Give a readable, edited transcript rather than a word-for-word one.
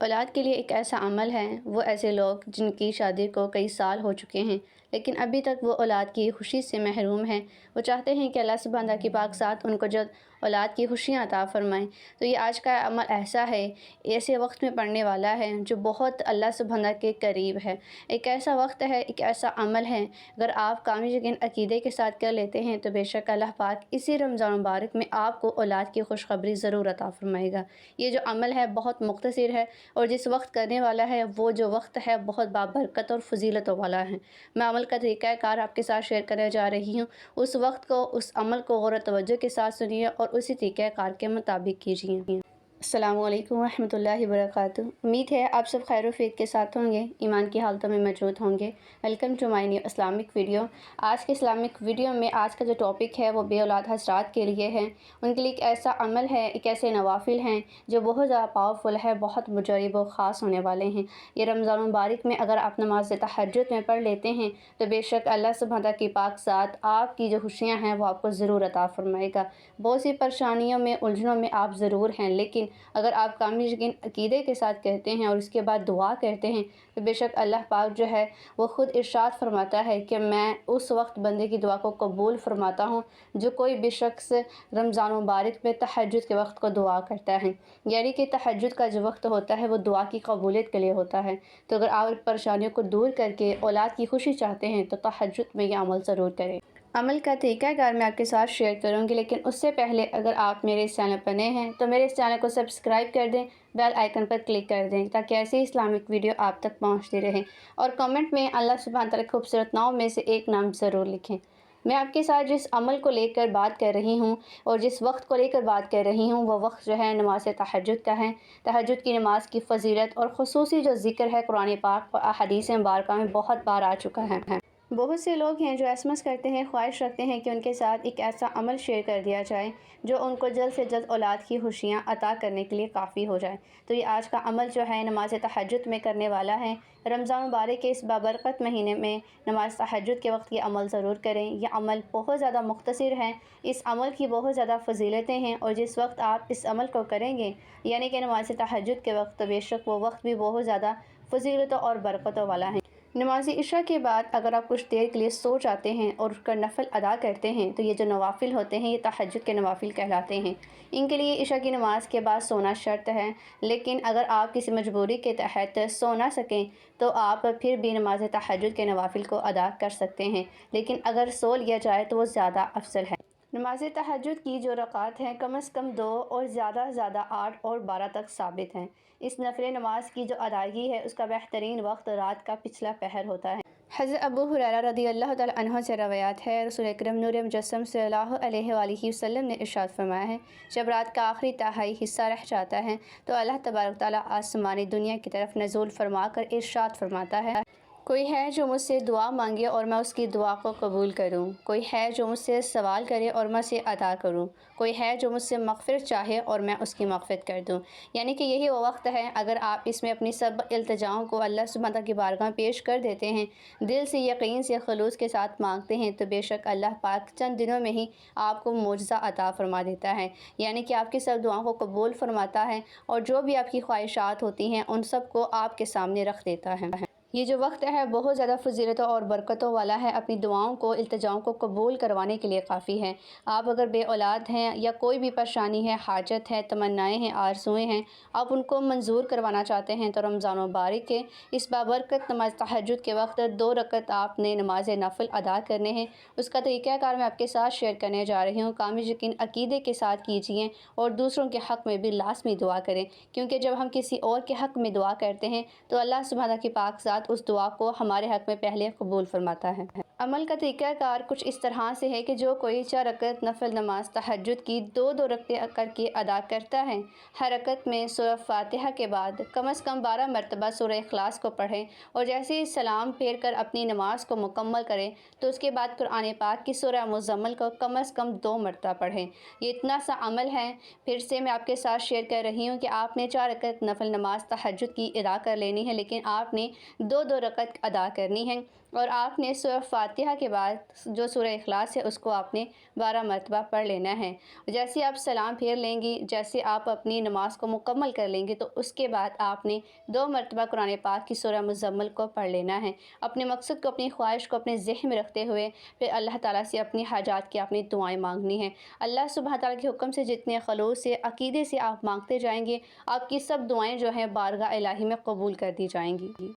اولاد کے لیے ایک ایسا عمل ہے، وہ ایسے لوگ جن کی شادی کو کئی سال ہو چکے ہیں لیکن ابھی تک وہ اولاد کی خوشی سے محروم ہیں۔ وہ چاہتے ہیں کہ اللہ سبحانہ تعالیٰ کی پاک ذات ان کو جلد اولاد کی خوشیاں عطا فرمائیں۔ تو یہ آج کا عمل ایسا ہے، ایسے وقت میں پڑھنے والا ہے جو بہت اللہ سبحانہ تعالیٰ کے قریب ہے۔ ایک ایسا وقت ہے، ایک ایسا عمل ہے، اگر آپ کامل یقین عقیدے کے ساتھ کر لیتے ہیں تو بے شک اللہ پاک اسی رمضان مبارک میں آپ کو اولاد کی خوشخبری ضرور عطا فرمائے گا۔ یہ جو عمل ہے بہت مختصر ہے، اور جس وقت کرنے والا ہے وہ جو وقت ہے بہت بابرکت اور فضیلتوں والا ہے۔ میں عمل کا طریقہ کار آپ کے ساتھ شیئر کرنے جا رہی ہوں۔ اس وقت کو، اس عمل کو غور و توجہ کے ساتھ سنیے اور اسی طریقہ کار کے مطابق کیجیے۔ السلام علیکم ورحمۃ اللہ وبرکاتہ۔ امید ہے آپ سب خیر و عافیت کے ساتھ ہوں گے، ایمان کی حالتوں میں موجود ہوں گے۔ Welcome to my new Islamic video. آج کے اسلامک ویڈیو میں آج کا جو ٹاپک ہے وہ بے اولاد حضرات کے لیے ہے۔ ان کے لیے ایک ایسا عمل ہے، ایک ایسے نوافل ہیں جو بہت زیادہ پاورفل ہے، بہت مجرب و خاص ہونے والے ہیں۔ یہ رمضان مبارک میں اگر آپ نماز تہجد میں پڑھ لیتے ہیں تو بے شک اللہ سبحانہ تعالیٰ کی پاک ذات آپ کی جو خوشیاں ہیں وہ آپ کو ضرور عطا فرمائے گا۔ بہت سی پریشانیوں میں، الجھنوں میں آپ ضرور ہیں، لیکن اگر آپ کامل یقین عقیدے کے ساتھ کہتے ہیں اور اس کے بعد دعا کرتے ہیں تو بے شک اللہ پاک جو ہے وہ خود ارشاد فرماتا ہے کہ میں اس وقت بندے کی دعا کو قبول فرماتا ہوں جو کوئی بھی شخص رمضان مبارک میں تہجد کے وقت کو دعا کرتا ہے۔ یعنی کہ تہجد کا جو وقت ہوتا ہے وہ دعا کی قبولیت کے لیے ہوتا ہے۔ تو اگر آپ پریشانیوں کو دور کر کے اولاد کی خوشی چاہتے ہیں تو تہجد میں یہ عمل ضرور کریں۔ عمل کا طریقہ کار میں آپ کے ساتھ شیئر کروں گی، لیکن اس سے پہلے اگر آپ میرے اس چینل پر نئے ہیں تو میرے اس چینل کو سبسکرائب کر دیں، بیل آئیکن پر کلک کر دیں تاکہ ایسی اسلامک ویڈیو آپ تک پہنچتی رہیں، اور کمنٹ میں اللہ سبحانہ تعالیٰ کے خوبصورت ناموں میں سے ایک نام ضرور لکھیں۔ میں آپ کے ساتھ جس عمل کو لے کر بات کر رہی ہوں اور جس وقت کو لے کر بات کر رہی ہوں وہ وقت جو ہے نماز تہجد کا ہے۔ تہجد کی نماز کی فضیلت اور خصوصی جو ذکر ہے قرآن پاک اور احادیث مبارکہ میں بہت بار آ چکا ہے۔ بہت سے لوگ ہیں جو ایس ایم ایس کرتے ہیں، خواہش رکھتے ہیں کہ ان کے ساتھ ایک ایسا عمل شیئر کر دیا جائے جو ان کو جلد سے جلد اولاد کی خوشیاں عطا کرنے کے لیے کافی ہو جائے۔ تو یہ آج کا عمل جو ہے نماز تہجد میں کرنے والا ہے۔ رمضان مبارک کے اس بابرکت مہینے میں نماز تہجد کے وقت یہ عمل ضرور کریں۔ یہ عمل بہت زیادہ مختصر ہے، اس عمل کی بہت زیادہ فضیلتیں ہیں، اور جس وقت آپ اس عمل کو کریں گے یعنی کہ نماز تہجد کے وقت، تو بے شک وہ وقت بھی بہت زیادہ فضیلتوں اور برکتوں والا ہے۔ نماز عشاء کے بعد اگر آپ کچھ دیر کے لیے سو جاتے ہیں اور اس کا نفل ادا کرتے ہیں تو یہ جو نوافل ہوتے ہیں یہ تہجد کے نوافل کہلاتے ہیں۔ ان کے لیے عشاء کی نماز کے بعد سونا شرط ہے، لیکن اگر آپ کسی مجبوری کے تحت سو نہ سکیں تو آپ پھر بھی نماز تہجد کے نوافل کو ادا کر سکتے ہیں، لیکن اگر سو لیا جائے تو وہ زیادہ افضل ہے۔ نماز تہجد کی جو رکعات ہیں کم از کم 2 اور زیادہ سے زیادہ 8 اور 12 تک ثابت ہیں۔ اس نفل نماز کی جو ادائیگی ہے اس کا بہترین وقت رات کا پچھلا پہر ہوتا ہے۔ حضرت ابو ہریرہ رضی اللہ تعالیٰ عنہ سے روایات ہے، رسول اکرم نور مجسم صلی اللہ علیہ وآلہ وسلم نے ارشاد فرمایا ہے، جب رات کا آخری تہائی حصہ رہ جاتا ہے تو اللہ تبارک تعالیٰ آسمانی دنیا کی طرف نزول فرما کر ارشاد فرماتا ہے، کوئی ہے جو مجھ سے دعا مانگے اور میں اس کی دعا کو قبول کروں، کوئی ہے جو مجھ سے سوال کرے اور میں اسے عطا کروں، کوئی ہے جو مجھ سے مغفرت چاہے اور میں اس کی مغفرت کر دوں۔ یعنی کہ یہی وہ وقت ہے، اگر آپ اس میں اپنی سب التجاؤں کو اللہ سبحانہ تعالیٰ کی بارگاہ میں پیش کر دیتے ہیں، دل سے یقین سے خلوص کے ساتھ مانگتے ہیں تو بے شک اللہ پاک چند دنوں میں ہی آپ کو معجزہ عطا فرما دیتا ہے، یعنی کہ آپ کی سب دعاؤں کو قبول فرماتا ہے اور جو بھی آپ کی خواہشات ہوتی ہیں ان سب کو آپ کے سامنے رکھ دیتا ہے۔ یہ جو وقت ہے بہت زیادہ فضیلتوں اور برکتوں والا ہے، اپنی دعاؤں کو، التجاؤں کو قبول کروانے کے لیے کافی ہے۔ آپ اگر بے اولاد ہیں یا کوئی بھی پریشانی ہے، حاجت ہے، تمنائیں ہیں، آرزوئیں ہیں، آپ ان کو منظور کروانا چاہتے ہیں تو رمضان مبارک کے اس بابرکت نماز تہجد کے وقت 2 رکعت آپ نے نماز نفل ادا کرنے ہیں۔ اس کا طریقہ کار میں آپ کے ساتھ شیئر کرنے جا رہی ہوں۔ کامل یقین عقیدے کے ساتھ کیجیے اور دوسروں کے حق میں بھی لازمی دعا کریں، کیونکہ جب ہم کسی اور کے حق میں دعا کرتے ہیں تو اللہ سبحانہ کی پاک ذات اس دعا کو ہمارے حق میں پہلے قبول فرماتا ہے۔ عمل کا طریقہ کار کچھ اس طرح سے ہے کہ جو کوئی 4 رکعت نفل نماز تہجد کی 2 رکعتیں کر کے ادا کرتا ہے، ہر رکعت میں سورہ فاتحہ کے بعد کم از کم 12 مرتبہ سورہ اخلاص کو پڑھیں، اور جیسے ہی سلام پھیر کر اپنی نماز کو مکمل کریں تو اس کے بعد قرآن پاک کی سورہ مزمل کو کم از کم 2 مرتبہ پڑھیں۔ یہ اتنا سا عمل ہے، پھر سے میں آپ کے ساتھ شیئر کر رہی ہوں کہ آپ نے 4 رکعت نفل نماز تہجد کی ادا کر لینی ہے، لیکن آپ نے 2 رکعت ادا کرنی ہے، اور آپ نے سورہ فاتحہ کے بعد جو سورہ اخلاص ہے اس کو آپ نے 12 مرتبہ پڑھ لینا ہے۔ جیسے آپ سلام پھیر لیں گی، جیسے آپ اپنی نماز کو مکمل کر لیں گی، تو اس کے بعد آپ نے 2 مرتبہ قرآن پاک کی سورہ مزمل کو پڑھ لینا ہے۔ اپنے مقصد کو، اپنی خواہش کو اپنے ذہن میں رکھتے ہوئے پھر اللہ تعالیٰ سے اپنی حاجات کی اپنی دعائیں مانگنی ہیں۔ اللہ سبحانہ تعالیٰ کے حکم سے جتنے خلوص سے، عقیدے سے آپ مانگتے جائیں گے، آپ کی سب دعائیں جو ہیں بارگاہ الہی میں قبول کر دی جائیں گی۔